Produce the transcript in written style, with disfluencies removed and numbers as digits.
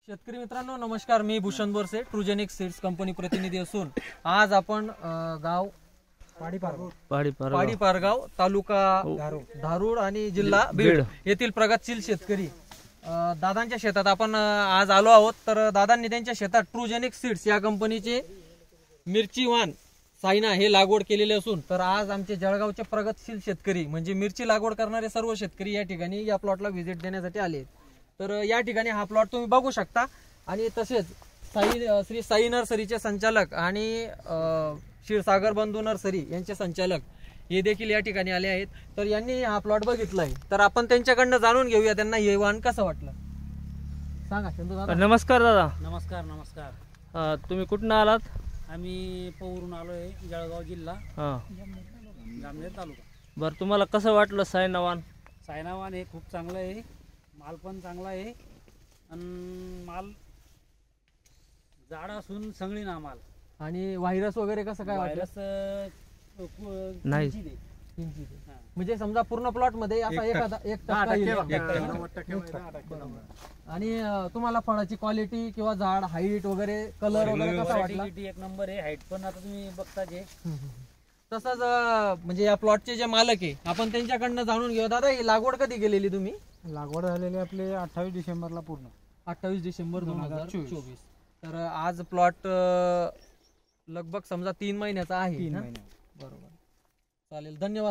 शेतकरी मित्रांनो नमस्कार, मी भूषण बोरसे ट्रुजेनिक सीड्स कंपनी प्रतिनिधी असून आज आपण गाव पाडी पारगाव तालुका धारूर आणि जिल्हा बीड येथील प्रगतशील शेतकरी दादांच्या शेतात आपण आज आलो आहोत। तर दादांनी त्यांच्या शेतात ट्रुजेनिक सीड्स या कंपनीचे मिरची वाण सायना हे लागवड केलेले असून तर आज आमचे जळगावचे प्रगतशील शेतकरी म्हणजे मिरची लागवड करणारे सर्व शेतकरी या ठिकाणी या प्लॉटला व्हिजिट देण्यासाठी आले। तर या ठिकाणी हा प्लॉट तुम्ही बघू शकता आणि तसेच श्री साई नर्सरीचे संचालक आणि क्षीरसागर बंधू नर्सरी यांचे संचालक हे देखील या ठिकाणी आले आहेत। तर यांनी हा प्लॉट बघितलाय, तर आपण त्यांच्याकडनं जाणून घेऊया त्यांना हे वाण कसं वाटलं। सांगा शंभू दादा। नमस्कार दादा। नमस्कार नमस्कार। तुम्ही कुठून आलात? आम्ही पवरून आलोय, जळगाव जिल्हा जामनेर तालुका। बरं, तुम्हाला कसं वाटलं सायना वाण? सायना वाण हे खूप चांगलं आहे, माल पण चांगला आहे आणि माल जाड असून सगळी ना माल। आणि व्हायरस वगैरे कसं काय व्हायरस नाही म्हणजे समजा पूर्ण प्लॉट मध्ये असा एखादा 1% आणि तुम्हाला फळाची क्वालिटी किंवा झाड हाईट वगैरे कलर वगैरे कसा वाटला? एक नंबर आहे, हाईट पण आता तुम्ही बघता जे तसंच म्हणजे या प्लॉटचे जे मालक आहे आपण त्यांच्याकडनं जाणून घेऊ। दादा ही लागवड कधी केलेली तुम्ही? लागवड झालेली आपले 28 डिसेंबरला पूर्ण 28 डिसेंबर 2024। तर आज प्लॉट लगभग समजा 3 महिन्याचा आहे। 3 महिने बरोबर, चालेल, धन्यवाद।